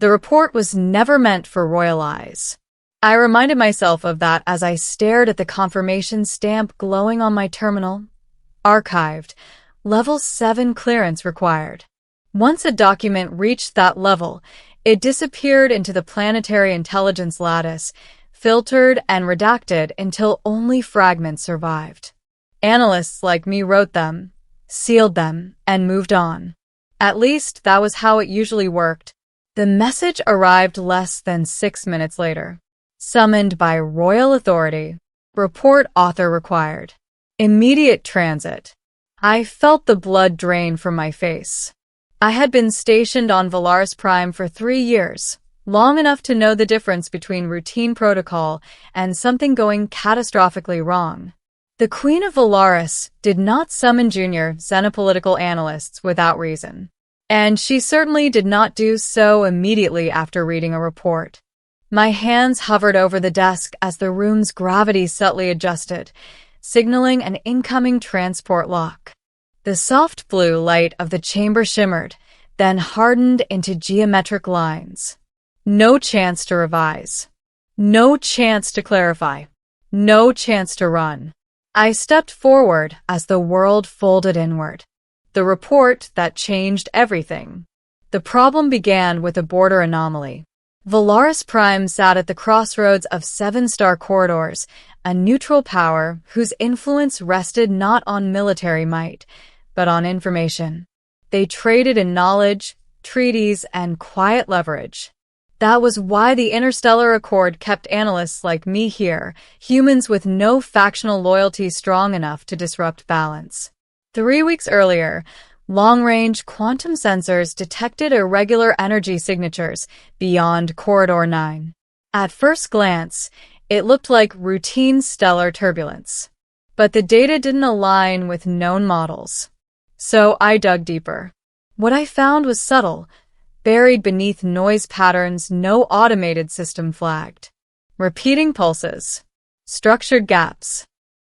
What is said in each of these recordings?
The report was never meant for royal eyes. I reminded myself of that as I stared at the confirmation stamp glowing on my terminal. Archived. Level 7 clearance required. Once a document reached that level, it disappeared into the planetary intelligence lattice, filtered and redacted until only fragments survived. Analysts like me wrote them, sealed them, and moved on. At least that was how it usually worked. The message arrived less than 6 minutes later. Summoned by royal authority. Report author required. Immediate transit. I felt the blood drain from my face. I had been stationed on Valaris Prime for 3 years, long enough to know the difference between routine protocol and something going catastrophically wrong. The Queen of Valaris did not summon junior xenopolitical analysts without reason, and she certainly did not do so immediately after reading a report. My hands hovered over the desk as the room's gravity subtly adjusted, signaling an incoming transport lock. The soft blue light of the chamber shimmered, then hardened into geometric lines. No chance to revise. No chance to clarify. No chance to run. I stepped forward as the world folded inward. The report that changed everything. The problem began with a border anomaly. Valaris Prime sat at the crossroads of 7-star corridors, a neutral power whose influence rested not on military might, but on information. They traded in knowledge, treaties, and quiet leverage. That was why the Interstellar Accord kept analysts like me here, humans with no factional loyalty strong enough to disrupt balance. 3 weeks earlier, long-range quantum sensors detected irregular energy signatures beyond Corridor 9. At first glance, it looked like routine stellar turbulence. But the data didn't align with known models. So I dug deeper. What I found was subtle, buried beneath noise patterns no automated system flagged. Repeating pulses, structured gaps,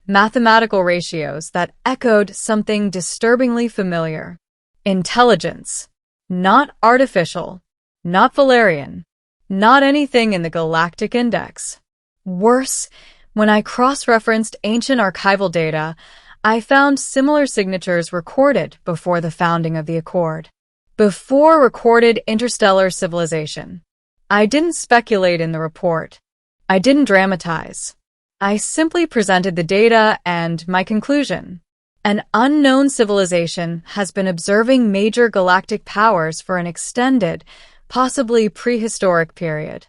mathematical ratios that echoed something disturbingly familiar. Intelligence. Not artificial. Not Valerian. Not anything in the Galactic Index. Worse, when I cross-referenced ancient archival data, I found similar signatures recorded before the founding of the Accord. Before recorded interstellar civilization. I didn't speculate in the report. I didn't dramatize. I simply presented the data and my conclusion. An unknown civilization has been observing major galactic powers for an extended, possibly prehistoric period.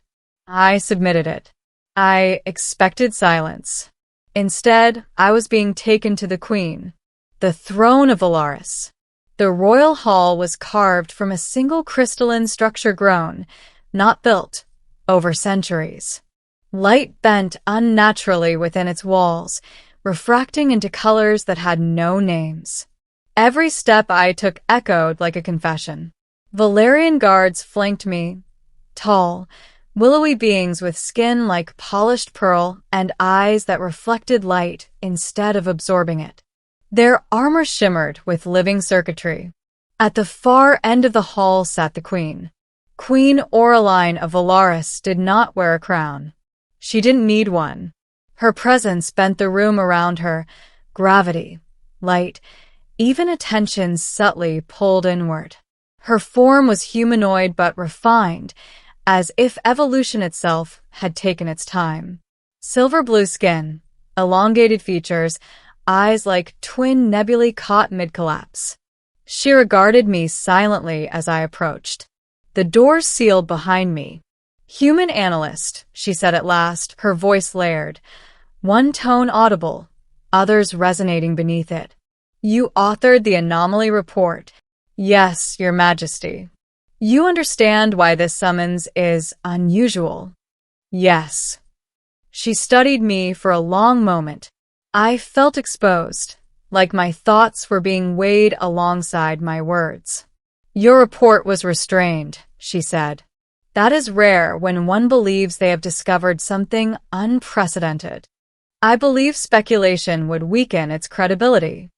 I submitted it. I expected silence. Instead, I was being taken to the Queen, the throne of Valaris. The royal hall was carved from a single crystalline structure grown, not built, over centuries. Light bent unnaturally within its walls, refracting into colors that had no names. Every step I took echoed like a confession. Valerian guards flanked me, tall, willowy beings with skin like polished pearl and eyes that reflected light instead of absorbing it. Their armor shimmered with living circuitry. At the far end of the hall sat the Queen. Queen Aureline of Valaris did not wear a crown. She didn't need one. Her presence bent the room around her, gravity, light, even attention subtly pulled inward. Her form was humanoid but refined, as if evolution itself had taken its time. Silver blue skin, elongated features, eyes like twin nebulae caught mid-collapse. She regarded me silently as I approached. The doors sealed behind me. "Human analyst," she said at last, her voice layered, one tone audible, others resonating beneath it. "You authored the anomaly report." "Yes, Your Majesty." "You understand why this summons is unusual?" "Yes." She studied me for a long moment. I felt exposed, like my thoughts were being weighed alongside my words. "Your report was restrained," she said. "That is rare when one believes they have discovered something unprecedented. I believe speculation would weaken its credibility."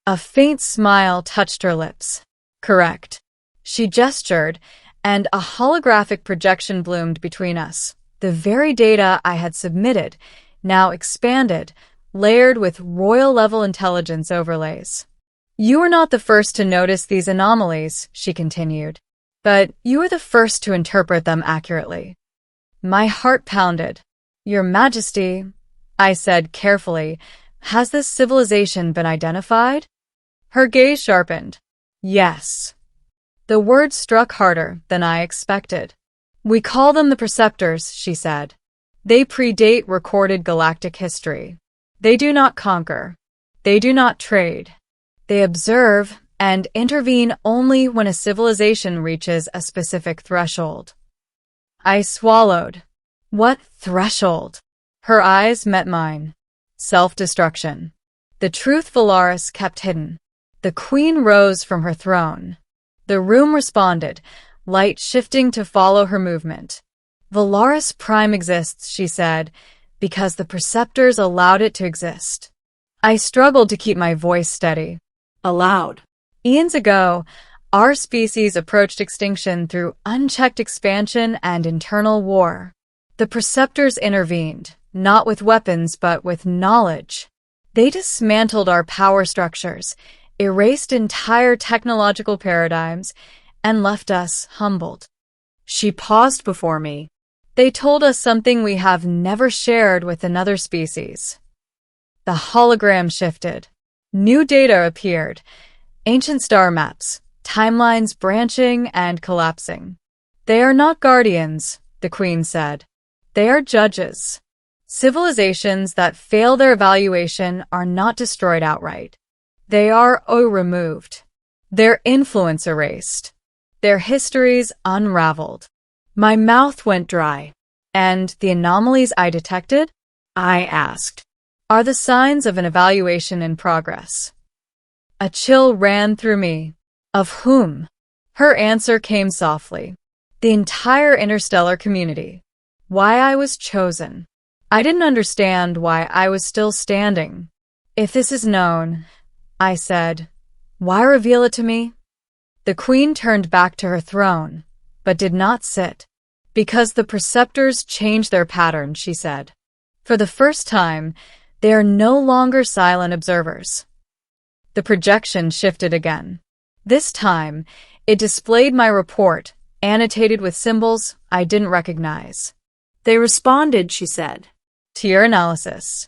A faint smile touched her lips. "Correct." She gestured, and a holographic projection bloomed between us. The very data I had submitted, now expanded, layered with royal-level intelligence overlays. "You were not the first to notice these anomalies," she continued, "but you were the first to interpret them accurately." My heart pounded. "Your Majesty," I said carefully, "has this civilization been identified?" Her gaze sharpened. "Yes." The word struck harder than I expected. "We call them the Preceptors," she said. "They predate recorded galactic history. They do not conquer. They do not trade. They observe and intervene only when a civilization reaches a specific threshold." I swallowed. "What threshold?" Her eyes met mine. "Self-destruction." The truth Valaris kept hidden. The Queen rose from her throne. The room responded, light shifting to follow her movement. "Valaris Prime exists," she said, "because the Preceptors allowed it to exist." I struggled to keep my voice steady. "Allowed." Eons ago, our species approached extinction through unchecked expansion and internal war. The Preceptors intervened, not with weapons but with knowledge. They dismantled our power structures, erased entire technological paradigms, and left us humbled. She paused before me. "They told us something we have never shared with another species." The hologram shifted. New data appeared. Ancient star maps, timelines branching and collapsing. "They are not guardians," the Queen said. "They are judges." Civilizations that fail their evaluation are not destroyed outright. They are removed. Their influence erased. Their histories unraveled. My mouth went dry. "And the anomalies I detected?" I asked. "Are the signs of an evaluation in progress." A chill ran through me. "Of whom?" Her answer came softly. "The entire interstellar community. Why I was chosen." I didn't understand why I was still standing. "If this is known," I said, "why reveal it to me?" The Queen turned back to her throne, but did not sit. "Because the Preceptors changed their pattern," she said. "For the first time, they are no longer silent observers." The projection shifted again. This time, it displayed my report, annotated with symbols I didn't recognize. "They responded," she said, "to your analysis."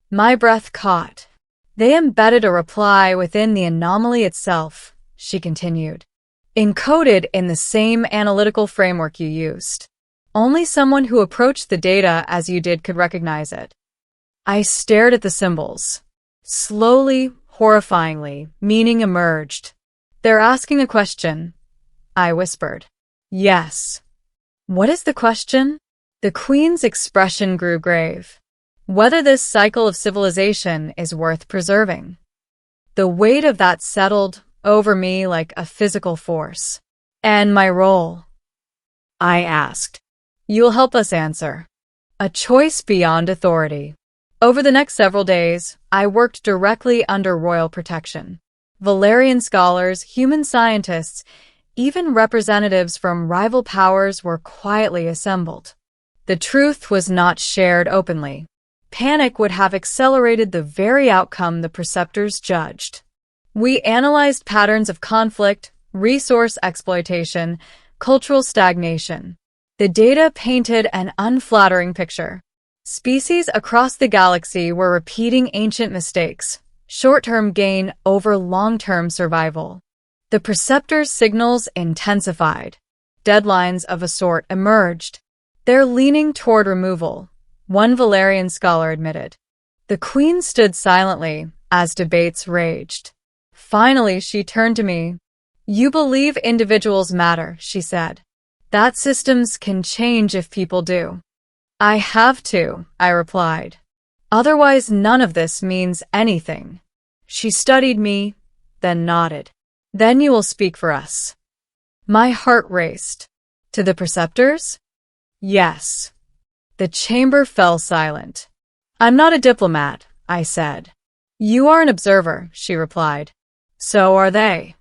My breath caught. "They embedded a reply within the anomaly itself," she continued, "encoded in the same analytical framework you used. Only someone who approached the data as you did could recognize it." I stared at the symbols. Slowly, horrifyingly, meaning emerged. "They're asking a question," I whispered. "Yes." "What is the question?" The Queen's expression grew grave. "Whether this cycle of civilization is worth preserving." The weight of that settled over me like a physical force. "And my role?" I asked. "You'll help us answer." A choice beyond authority. Over the next several days, I worked directly under royal protection. Valerian scholars, human scientists, even representatives from rival powers were quietly assembled. The truth was not shared openly. Panic would have accelerated the very outcome the Preceptors judged. We analyzed patterns of conflict, resource exploitation, cultural stagnation. The data painted an unflattering picture. Species across the galaxy were repeating ancient mistakes, short-term gain over long-term survival. The Preceptors' signals intensified. Deadlines of a sort emerged. "They're leaning toward removal," one Valerian scholar admitted. The Queen stood silently as debates raged. Finally, she turned to me. "You believe individuals matter," she said. "That systems can change if people do." "I have to," I replied. "Otherwise, none of this means anything." She studied me, then nodded. "Then you will speak for us." My heart raced. "To the Preceptors?" "Yes." The chamber fell silent. "I'm not a diplomat," I said. "You are an observer," she replied. "So are they."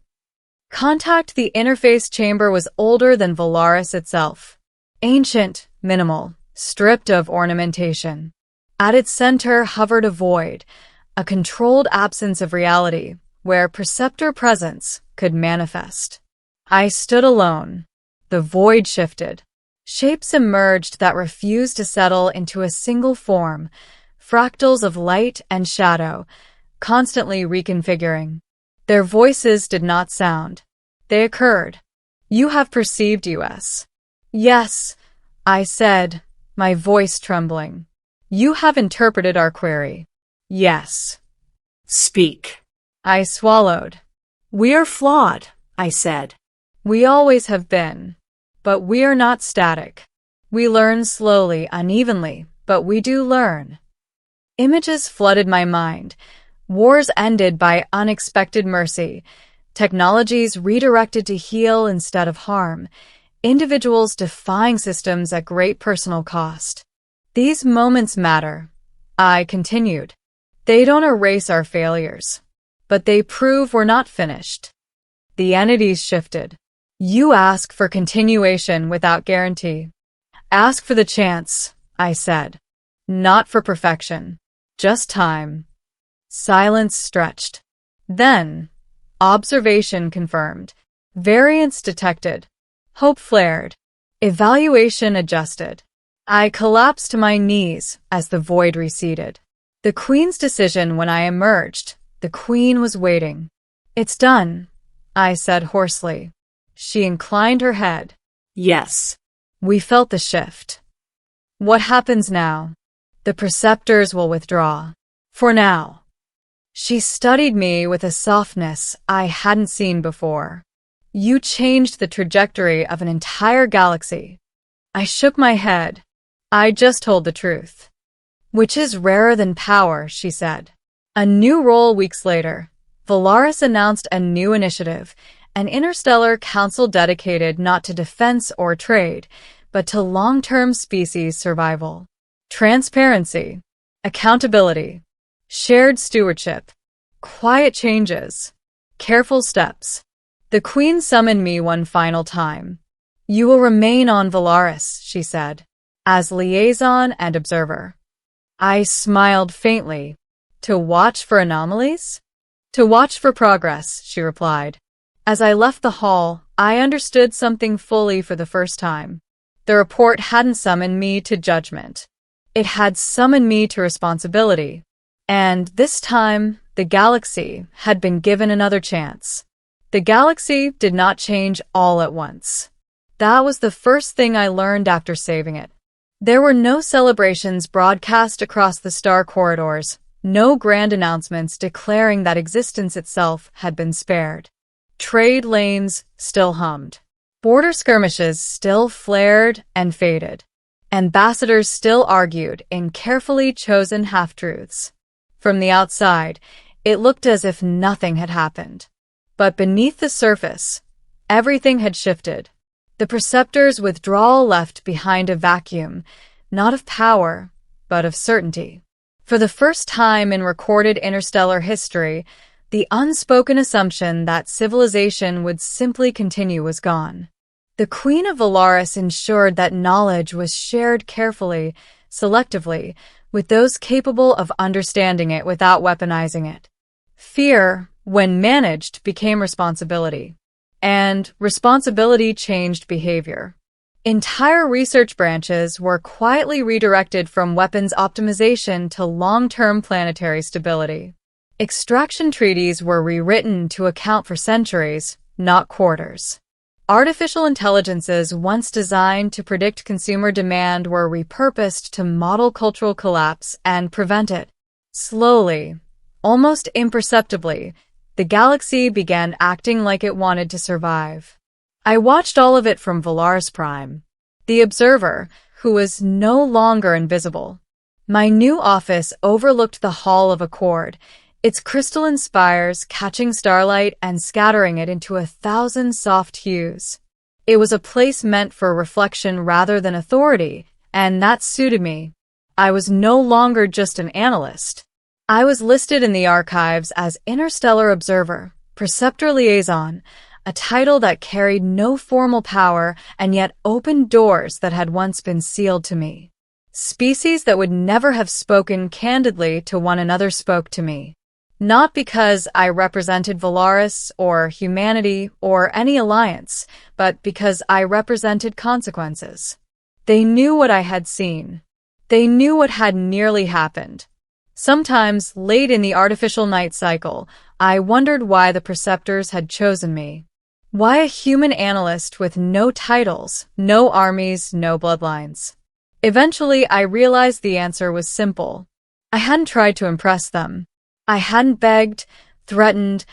Contact the interface chamber was older than Valaris itself. Ancient, minimal, stripped of ornamentation. At its center hovered a void, a controlled absence of reality, where perceptor presence could manifest. I stood alone. The void shifted. Shapes emerged that refused to settle into a single form, fractals of light and shadow, constantly reconfiguring. Their voices did not sound. They occurred. You have perceived us. Yes, I said, my voice trembling. You have interpreted our query. Yes. Speak. I swallowed. We are flawed, I said. We always have been. But we are not static. We learn slowly, unevenly, but we do learn. Images flooded my mind. Wars ended by unexpected mercy. Technologies redirected to heal instead of harm. Individuals defying systems at great personal cost. These moments matter, I continued. They don't erase our failures, but they prove we're not finished. The entities shifted. You ask for continuation without guarantee. Ask for the chance, I said. Not for perfection, just time. Silence stretched. Then, observation confirmed. Variance detected. Hope flared. Evaluation adjusted. I collapsed to my knees as the void receded. The Queen's decision when I emerged. The Queen was waiting. It's done, I said hoarsely. She inclined her head. Yes. We felt the shift. What happens now? The preceptors will withdraw. For now. She studied me with a softness I hadn't seen before. You changed the trajectory of an entire galaxy. I shook my head. I just told the truth. Which is rarer than power, she said. A new role weeks later. Valaris announced a new initiative. An interstellar council dedicated not to defense or trade, but to long-term species survival. Transparency, accountability, shared stewardship, quiet changes, careful steps. The Queen summoned me one final time. You will remain on Valaris, she said, as liaison and observer. I smiled faintly. To watch for anomalies? To watch for progress, she replied. As I left the hall, I understood something fully for the first time. The report hadn't summoned me to judgment. It had summoned me to responsibility. And this time, the galaxy had been given another chance. The galaxy did not change all at once. That was the first thing I learned after saving it. There were no celebrations broadcast across the star corridors, no grand announcements declaring that existence itself had been spared. Trade lanes still hummed. Border skirmishes still flared and faded. Ambassadors still argued in carefully chosen half-truths. From the outside, it looked as if nothing had happened. But beneath the surface, everything had shifted. The preceptor's withdrawal left behind a vacuum, not of power, but of certainty. For the first time in recorded interstellar history, the unspoken assumption that civilization would simply continue was gone. The Queen of Valaris ensured that knowledge was shared carefully, selectively, with those capable of understanding it without weaponizing it. Fear, when managed, became responsibility. And responsibility changed behavior. Entire research branches were quietly redirected from weapons optimization to long-term planetary stability. Extraction treaties were rewritten to account for centuries, not quarters. Artificial intelligences once designed to predict consumer demand were repurposed to model cultural collapse and prevent it. Slowly, almost imperceptibly, the galaxy began acting like it wanted to survive. I watched all of it from Valaris Prime, the observer, who was no longer invisible. My new office overlooked the Hall of Accord, its crystalline spires catching starlight and scattering it into 1,000 soft hues. It was a place meant for reflection rather than authority, and that suited me. I was no longer just an analyst. I was listed in the archives as Interstellar Observer, Preceptor Liaison, a title that carried no formal power and yet opened doors that had once been sealed to me. Species that would never have spoken candidly to one another spoke to me. Not because I represented Valaris or humanity or any alliance, but because I represented consequences. They knew what I had seen. They knew what had nearly happened. Sometimes, late in the artificial night cycle, I wondered why the preceptors had chosen me. Why a human analyst with no titles, no armies, no bloodlines? Eventually, I realized the answer was simple. I hadn't tried to impress them. I hadn't begged, threatened,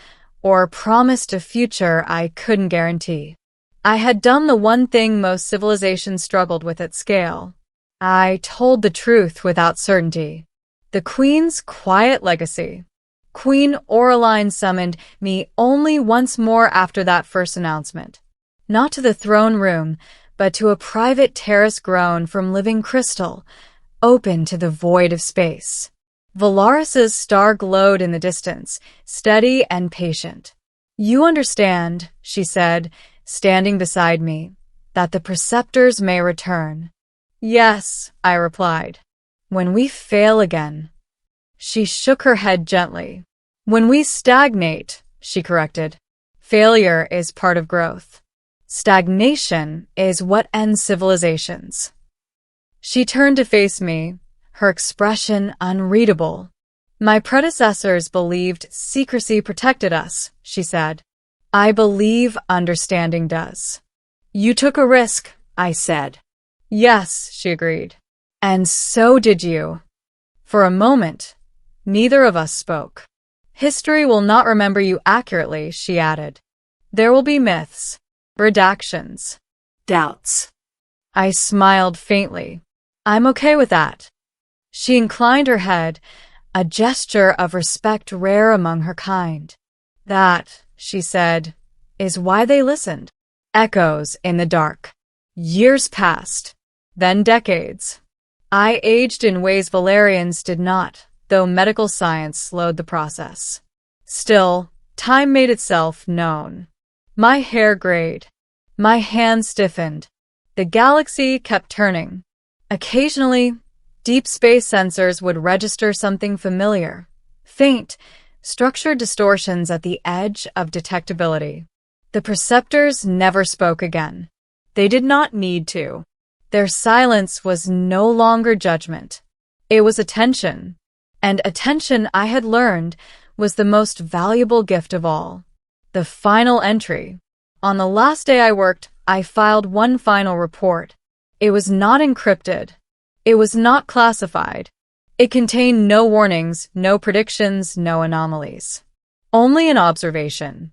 or promised a future I couldn't guarantee. I had done the one thing most civilizations struggled with at scale. I told the truth without certainty. The Queen's quiet legacy. Queen Oraline summoned me only once more after that first announcement. Not to the throne room, but to a private terrace grown from living crystal, open to the void of space. Valaris's star glowed in the distance, steady and patient. "You understand," she said, standing beside me, "that the preceptors may return." "Yes," I replied. "When we fail again." She shook her head gently. "When we stagnate," she corrected. "Failure is part of growth. Stagnation is what ends civilizations." She turned to face me, her expression unreadable. "My predecessors believed secrecy protected us," she said. "I believe understanding does." "You took a risk," I said. "Yes," she agreed. "And so did you." For a moment, neither of us spoke. "History will not remember you accurately," she added. "There will be myths, redactions, doubts." I smiled faintly. "I'm okay with that." She inclined her head, a gesture of respect rare among her kind. "That," she said, "is why they listened." Echoes in the dark. Years passed, then decades. I aged in ways Valerians did not, though medical science slowed the process. Still, time made itself known. My hair grayed. My hands stiffened. The galaxy kept turning. Occasionally, deep space sensors would register something familiar, faint, structured distortions at the edge of detectability. The preceptors never spoke again. They did not need to. Their silence was no longer judgment. It was attention. And attention, I had learned, was the most valuable gift of all. The final entry. On the last day I worked, I filed one final report. It was not encrypted. It was not classified. It contained no warnings, no predictions, no anomalies. Only an observation.